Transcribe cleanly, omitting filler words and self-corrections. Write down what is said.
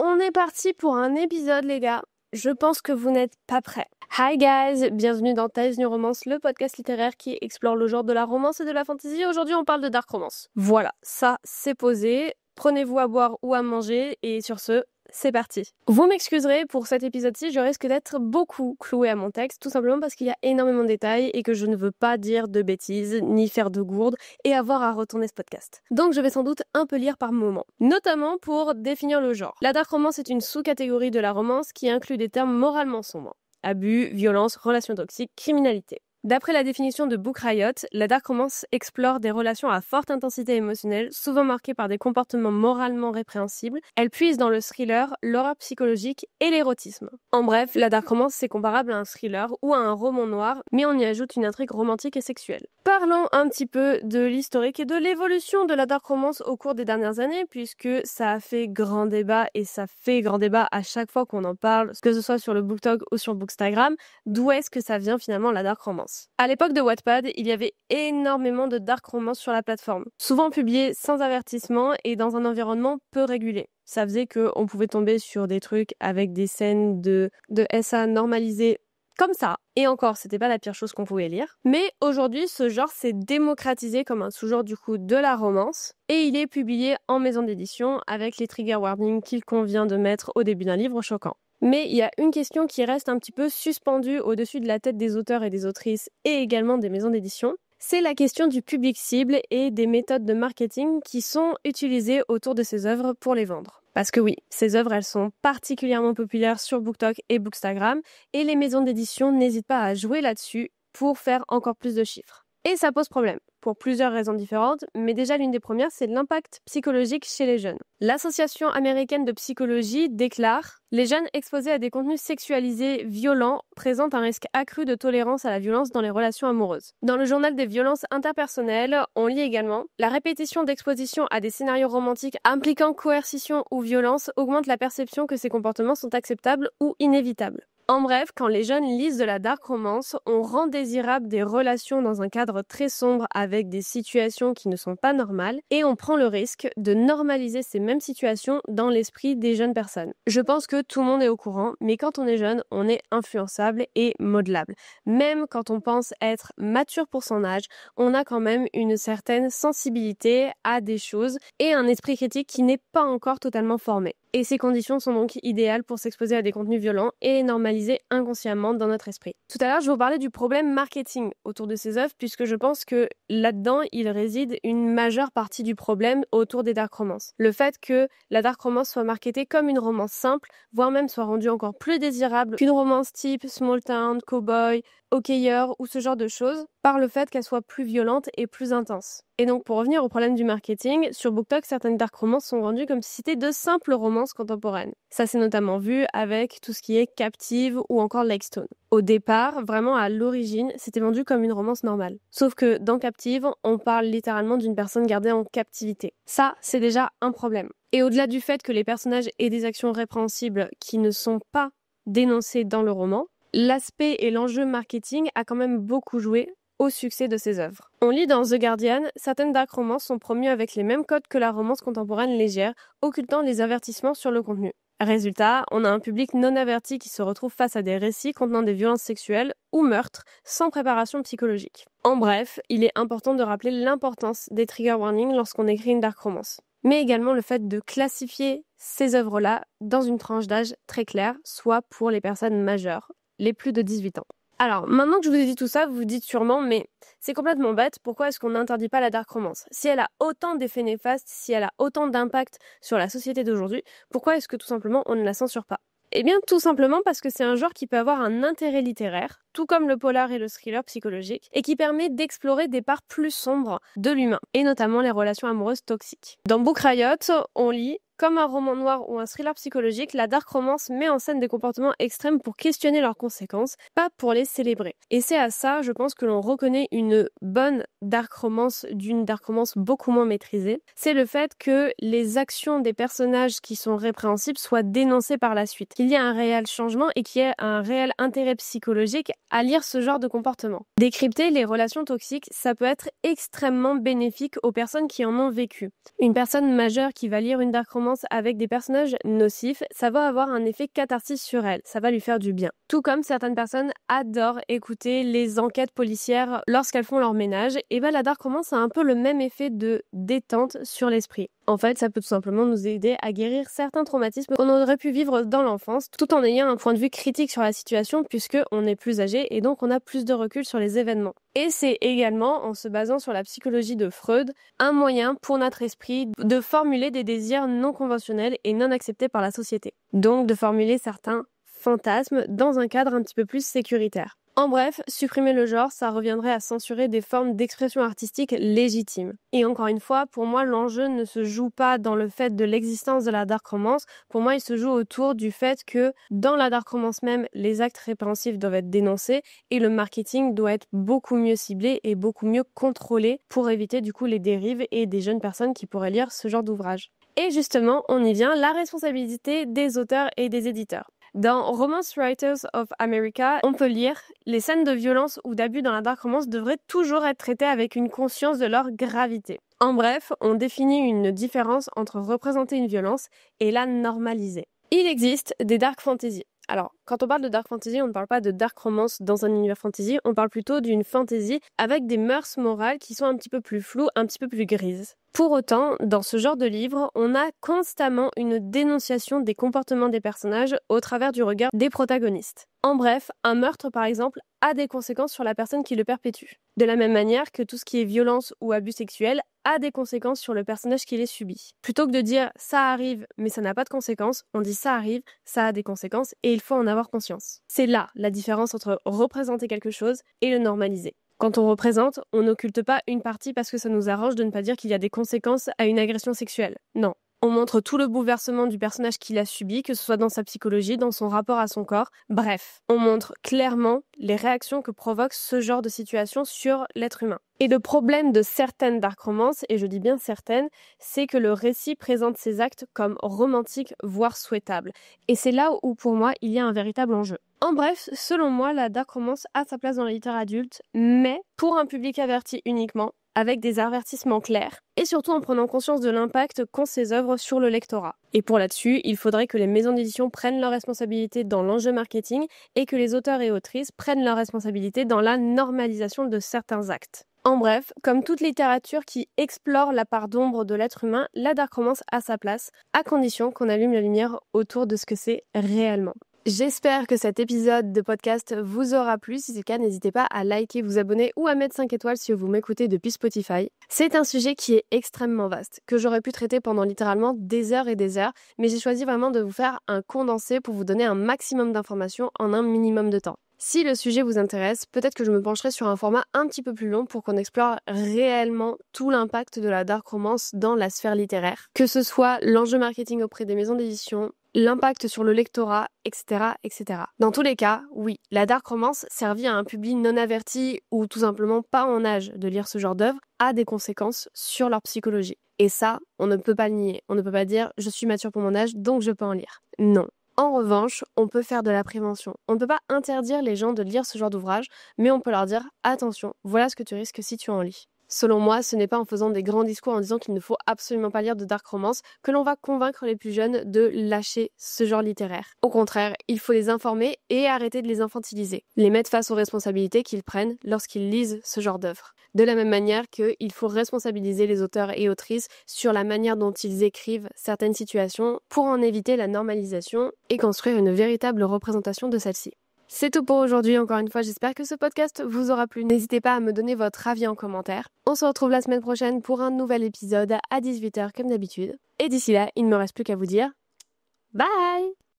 on est parti pour un épisode, les gars. Je pense que vous n'êtes pas prêts. Hi guys, bienvenue dans Tales New Romance, le podcast littéraire qui explore le genre de la romance et de la fantasy. Aujourd'hui, on parle de dark romance. Voilà, ça, c'est posé. Prenez-vous à boire ou à manger et sur ce, c'est parti. Vous m'excuserez, pour cet épisode-ci, je risque d'être beaucoup clouée à mon texte, tout simplement parce qu'il y a énormément de détails et que je ne veux pas dire de bêtises, ni faire de gourdes, et avoir à retourner ce podcast. Donc je vais sans doute un peu lire par moment, notamment pour définir le genre. La dark romance est une sous-catégorie de la romance qui inclut des termes moralement sombres. Abus, violence, relations toxiques, criminalité. D'après la définition de Book Riot, la dark romance explore des relations à forte intensité émotionnelle, souvent marquées par des comportements moralement répréhensibles. Elle puise dans le thriller, l'horreur psychologique et l'érotisme. En bref, la dark romance c'est comparable à un thriller ou à un roman noir, mais on y ajoute une intrigue romantique et sexuelle. Parlons un petit peu de l'historique et de l'évolution de la dark romance au cours des dernières années, puisque ça a fait grand débat et ça fait grand débat à chaque fois qu'on en parle, que ce soit sur le BookTok ou sur Bookstagram. D'où est-ce que ça vient finalement la dark romance ? À l'époque de Wattpad, il y avait énormément de dark romance sur la plateforme, souvent publiées sans avertissement et dans un environnement peu régulé. Ça faisait qu'on pouvait tomber sur des trucs avec des scènes de SA normalisées comme ça. Et encore, c'était pas la pire chose qu'on pouvait lire. Mais aujourd'hui, ce genre s'est démocratisé comme un sous-genre du coup de la romance. Et il est publié en maison d'édition avec les trigger warnings qu'il convient de mettre au début d'un livre choquant. Mais il y a une question qui reste un petit peu suspendue au-dessus de la tête des auteurs et des autrices et également des maisons d'édition. C'est la question du public cible et des méthodes de marketing qui sont utilisées autour de ces œuvres pour les vendre. Parce que oui, ces œuvres, elles sont particulièrement populaires sur BookTok et Bookstagram et les maisons d'édition n'hésitent pas à jouer là-dessus pour faire encore plus de chiffres. Et ça pose problème, pour plusieurs raisons différentes, mais déjà l'une des premières, c'est l'impact psychologique chez les jeunes. L'Association américaine de psychologie déclare « Les jeunes exposés à des contenus sexualisés violents présentent un risque accru de tolérance à la violence dans les relations amoureuses ». Dans le journal des violences interpersonnelles, on lit également « La répétition d'exposition à des scénarios romantiques impliquant coercition ou violence augmente la perception que ces comportements sont acceptables ou inévitables ». En bref, quand les jeunes lisent de la dark romance, on rend désirable des relations dans un cadre très sombre avec des situations qui ne sont pas normales et on prend le risque de normaliser ces mêmes situations dans l'esprit des jeunes personnes. Je pense que tout le monde est au courant, mais quand on est jeune, on est influençable et modelable. Même quand on pense être mature pour son âge, on a quand même une certaine sensibilité à des choses et un esprit critique qui n'est pas encore totalement formé. Et ces conditions sont donc idéales pour s'exposer à des contenus violents et normaliser inconsciemment dans notre esprit. Tout à l'heure, je vous parlais du problème marketing autour de ces œuvres, puisque je pense que là-dedans, il réside une majeure partie du problème autour des dark romances. Le fait que la dark romance soit marketée comme une romance simple, voire même soit rendue encore plus désirable qu'une romance type Small Town, Cowboy, hockeyeur ou ce genre de choses, par le fait qu'elle soit plus violente et plus intense. Et donc pour revenir au problème du marketing, sur BookTok, certaines dark romances sont vendues comme si c'était de simples romances contemporaines. Ça s'est notamment vu avec tout ce qui est Captive ou encore Lakestone. Au départ, vraiment à l'origine, c'était vendu comme une romance normale. Sauf que dans Captive, on parle littéralement d'une personne gardée en captivité. Ça, c'est déjà un problème. Et au-delà du fait que les personnages aient des actions répréhensibles qui ne sont pas dénoncées dans le roman, l'aspect et l'enjeu marketing a quand même beaucoup joué au succès de ces œuvres. On lit dans The Guardian, certaines dark romances sont promues avec les mêmes codes que la romance contemporaine légère, occultant les avertissements sur le contenu. Résultat, on a un public non averti qui se retrouve face à des récits contenant des violences sexuelles ou meurtres sans préparation psychologique. En bref, il est important de rappeler l'importance des trigger warnings lorsqu'on écrit une dark romance, mais également le fait de classifier ces œuvres-là dans une tranche d'âge très claire, soit pour les personnes majeures, les plus de 18 ans. Alors, maintenant que je vous ai dit tout ça, vous vous dites sûrement, mais c'est complètement bête, pourquoi est-ce qu'on n'interdit pas la dark romance ? Si elle a autant d'effets néfastes, si elle a autant d'impact sur la société d'aujourd'hui, pourquoi est-ce que tout simplement on ne la censure pas ? Eh bien, tout simplement parce que c'est un genre qui peut avoir un intérêt littéraire, tout comme le polar et le thriller psychologique, et qui permet d'explorer des parts plus sombres de l'humain, et notamment les relations amoureuses toxiques. Dans Book Riot, on lit « Comme un roman noir ou un thriller psychologique, la dark romance met en scène des comportements extrêmes pour questionner leurs conséquences, pas pour les célébrer. » Et c'est à ça, je pense, que l'on reconnaît une bonne dark romance d'une dark romance beaucoup moins maîtrisée. C'est le fait que les actions des personnages qui sont répréhensibles soient dénoncées par la suite. Qu'il y ait un réel changement et qu'il y ait un réel intérêt psychologique à lire ce genre de comportement. Décrypter les relations toxiques, ça peut être extrêmement bénéfique aux personnes qui en ont vécu. Une personne majeure qui va lire une dark romance romance avec des personnages nocifs, ça va avoir un effet catharsis sur elle, ça va lui faire du bien. Tout comme certaines personnes adorent écouter les enquêtes policières lorsqu'elles font leur ménage, et ben la dark romance a un peu le même effet de détente sur l'esprit. En fait, ça peut tout simplement nous aider à guérir certains traumatismes qu'on aurait pu vivre dans l'enfance, tout en ayant un point de vue critique sur la situation, puisque on est plus âgé et donc on a plus de recul sur les événements. Et c'est également, en se basant sur la psychologie de Freud, un moyen pour notre esprit de formuler des désirs non conventionnels et non acceptés par la société. Donc de formuler certains fantasmes dans un cadre un petit peu plus sécuritaire. En bref, supprimer le genre, ça reviendrait à censurer des formes d'expression artistique légitimes. Et encore une fois, pour moi, l'enjeu ne se joue pas dans le fait de l'existence de la dark romance. Pour moi, il se joue autour du fait que dans la dark romance même, les actes répréhensifs doivent être dénoncés et le marketing doit être beaucoup mieux ciblé et beaucoup mieux contrôlé pour éviter du coup les dérives et des jeunes personnes qui pourraient lire ce genre d'ouvrage. Et justement, on y vient, la responsabilité des auteurs et des éditeurs. Dans Romance Writers of America, on peut lire « Les scènes de violence ou d'abus dans la dark romance devraient toujours être traitées avec une conscience de leur gravité. » En bref, on définit une différence entre représenter une violence et la normaliser. Il existe des dark fantasy. Alors, quand on parle de dark fantasy, on ne parle pas de dark romance dans un univers fantasy, on parle plutôt d'une fantasy avec des mœurs morales qui sont un petit peu plus floues, un petit peu plus grises. Pour autant, dans ce genre de livre, on a constamment une dénonciation des comportements des personnages au travers du regard des protagonistes. En bref, un meurtre par exemple a des conséquences sur la personne qui le perpétue. De la même manière que tout ce qui est violence ou abus sexuel a des conséquences sur le personnage qui les subit. Plutôt que de dire « ça arrive mais ça n'a pas de conséquences », on dit « ça arrive, ça a des conséquences et il faut en avoir conscience ». C'est là la différence entre représenter quelque chose et le normaliser. Quand on représente, on n'occulte pas une partie parce que ça nous arrange de ne pas dire qu'il y a des conséquences à une agression sexuelle. Non. On montre tout le bouleversement du personnage qui l'a subi, que ce soit dans sa psychologie, dans son rapport à son corps. Bref, on montre clairement les réactions que provoque ce genre de situation sur l'être humain. Et le problème de certaines dark romances, et je dis bien certaines, c'est que le récit présente ces actes comme romantiques, voire souhaitables. Et c'est là où, pour moi, il y a un véritable enjeu. En bref, selon moi, la dark romance a sa place dans la littérature adulte, mais pour un public averti uniquement, avec des avertissements clairs, et surtout en prenant conscience de l'impact qu'ont ces œuvres sur le lectorat. Et pour là-dessus, il faudrait que les maisons d'édition prennent leurs responsabilités dans l'enjeu marketing et que les auteurs et autrices prennent leurs responsabilités dans la normalisation de certains actes. En bref, comme toute littérature qui explore la part d'ombre de l'être humain, la dark romance a sa place, à condition qu'on allume la lumière autour de ce que c'est réellement. J'espère que cet épisode de podcast vous aura plu. Si c'est le cas, n'hésitez pas à liker, vous abonner ou à mettre 5 étoiles si vous m'écoutez depuis Spotify. C'est un sujet qui est extrêmement vaste, que j'aurais pu traiter pendant littéralement des heures et des heures, mais j'ai choisi vraiment de vous faire un condensé pour vous donner un maximum d'informations en un minimum de temps. Si le sujet vous intéresse, peut-être que je me pencherai sur un format un petit peu plus long pour qu'on explore réellement tout l'impact de la dark romance dans la sphère littéraire. Que ce soit l'enjeu marketing auprès des maisons d'édition, l'impact sur le lectorat, etc., etc. Dans tous les cas, oui, la dark romance servie à un public non averti ou tout simplement pas en âge de lire ce genre d'œuvre a des conséquences sur leur psychologie. Et ça, on ne peut pas le nier. On ne peut pas dire « je suis mature pour mon âge, donc je peux en lire ». Non. En revanche, on peut faire de la prévention. On ne peut pas interdire les gens de lire ce genre d'ouvrage, mais on peut leur dire « attention, voilà ce que tu risques si tu en lis ». Selon moi, ce n'est pas en faisant des grands discours en disant qu'il ne faut absolument pas lire de dark romance que l'on va convaincre les plus jeunes de lâcher ce genre littéraire. Au contraire, il faut les informer et arrêter de les infantiliser. Les mettre face aux responsabilités qu'ils prennent lorsqu'ils lisent ce genre d'œuvre. De la même manière qu'il faut responsabiliser les auteurs et autrices sur la manière dont ils écrivent certaines situations pour en éviter la normalisation et construire une véritable représentation de celle-ci. C'est tout pour aujourd'hui, encore une fois, j'espère que ce podcast vous aura plu. N'hésitez pas à me donner votre avis en commentaire. On se retrouve la semaine prochaine pour un nouvel épisode à 18h comme d'habitude. Et d'ici là, il ne me reste plus qu'à vous dire bye!